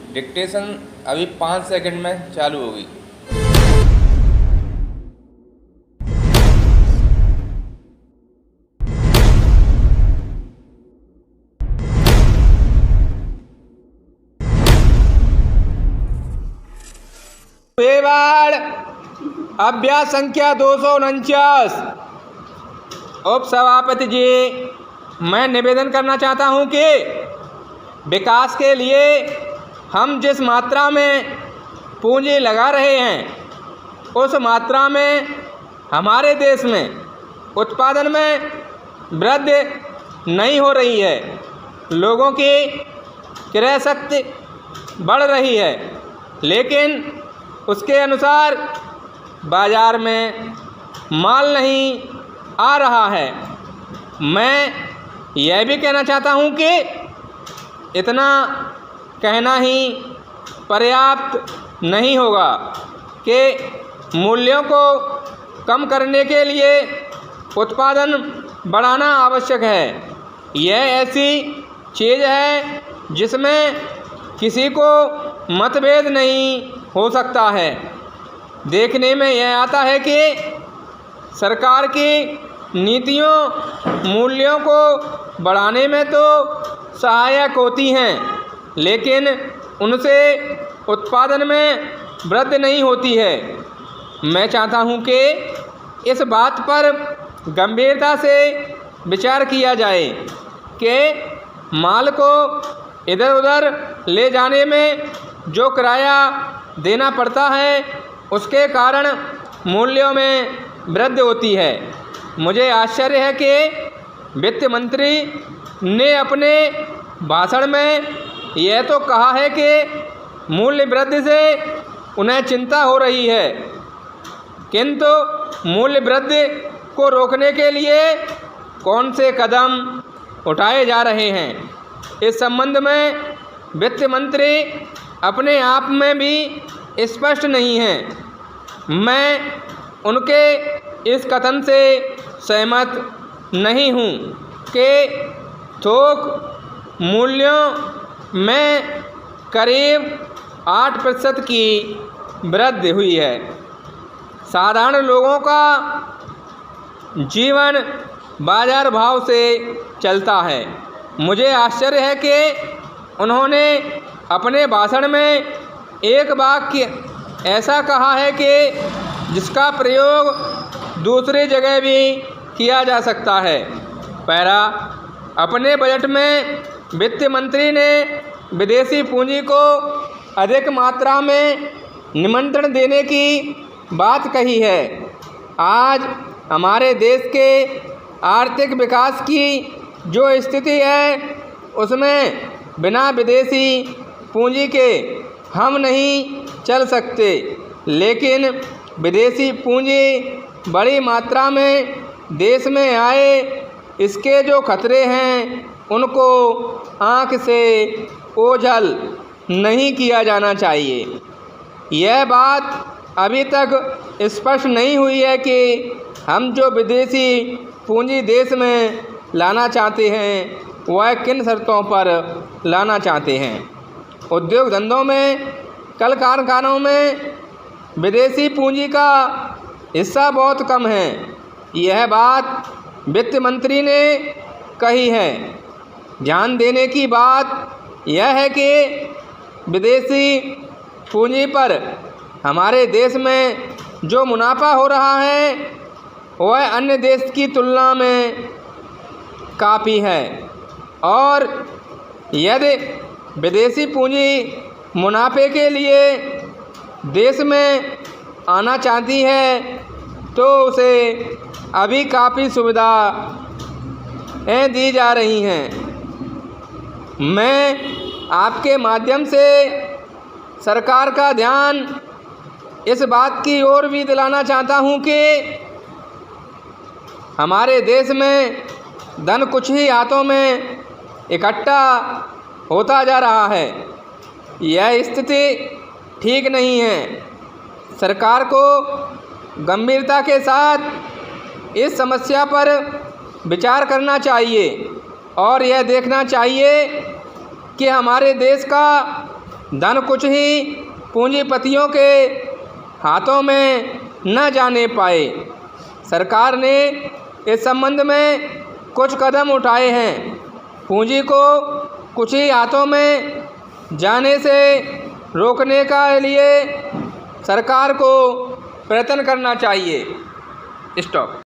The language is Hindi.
डिक्टेशन अभी 5 सेकंड में चालू होगी। पेवाड़ अभ्यास संख्या 249। उप सभापति जी, मैं निवेदन करना चाहता हूं कि विकास के लिए हम जिस मात्रा में पूंजी लगा रहे हैं उस मात्रा में हमारे देश में उत्पादन में वृद्धि नहीं हो रही है। लोगों की क्रय शक्ति बढ़ रही है, लेकिन उसके अनुसार बाज़ार में माल नहीं आ रहा है। मैं यह भी कहना चाहता हूं कि इतना कहना ही पर्याप्त नहीं होगा कि मूल्यों को कम करने के लिए उत्पादन बढ़ाना आवश्यक है। यह ऐसी चीज़ है जिसमें किसी को मतभेद नहीं हो सकता है। देखने में यह आता है कि सरकार की नीतियों मूल्यों को बढ़ाने में तो सहायक होती हैं, लेकिन उनसे उत्पादन में वृद्धि नहीं होती है। मैं चाहता हूं कि इस बात पर गंभीरता से विचार किया जाए कि माल को इधर उधर ले जाने में जो किराया देना पड़ता है उसके कारण मूल्यों में वृद्धि होती है। मुझे आश्चर्य है कि वित्त मंत्री ने अपने भाषण में यह तो कहा है कि मूल्य वृद्धि से उन्हें चिंता हो रही है, किंतु मूल्य वृद्धि को रोकने के लिए कौन से कदम उठाए जा रहे हैं, इस संबंध में वित्त मंत्री अपने आप में भी स्पष्ट नहीं हैं। मैं उनके इस कथन से सहमत नहीं हूं कि थोक मूल्यों में करीब 8% की वृद्धि हुई है। साधारण लोगों का जीवन बाजार भाव से चलता है। मुझे आश्चर्य है कि उन्होंने अपने भाषण में एक वाक्य ऐसा कहा है कि जिसका प्रयोग दूसरी जगह भी किया जा सकता है। पैरा, अपने बजट में वित्त मंत्री ने विदेशी पूंजी को अधिक मात्रा में निमंत्रण देने की बात कही है। आज हमारे देश के आर्थिक विकास की जो स्थिति है उसमें बिना विदेशी पूंजी के हम नहीं चल सकते, लेकिन विदेशी पूंजी बड़ी मात्रा में देश में आए, इसके जो खतरे हैं उनको आँख से ओझल नहीं किया जाना चाहिए। यह बात अभी तक स्पष्ट नहीं हुई है कि हम जो विदेशी पूंजी देश में लाना चाहते हैं वह किन शर्तों पर लाना चाहते हैं। उद्योग धंधों में, कल कारखानों में विदेशी पूंजी का हिस्सा बहुत कम है। यह बात वित्त मंत्री ने कही है। ध्यान देने की बात यह है कि विदेशी पूंजी पर हमारे देश में जो मुनाफा हो रहा है वह अन्य देश की तुलना में काफ़ी है, और यदि विदेशी पूंजी मुनाफे के लिए देश में आना चाहती है तो उसे अभी काफ़ी सुविधाएं दी जा रही हैं। मैं आपके माध्यम से सरकार का ध्यान इस बात की ओर भी दिलाना चाहता हूं कि हमारे देश में धन कुछ ही हाथों में इकट्ठा होता जा रहा है। यह स्थिति ठीक नहीं है। सरकार को गंभीरता के साथ इस समस्या पर विचार करना चाहिए और यह देखना चाहिए कि हमारे देश का धन कुछ ही पूंजीपतियों के हाथों में न जाने पाए। सरकार ने इस संबंध में कुछ कदम उठाए हैं। पूंजी को कुछ ही हाथों में जाने से रोकने के लिए सरकार को प्रयत्न करना चाहिए। स्टॉप।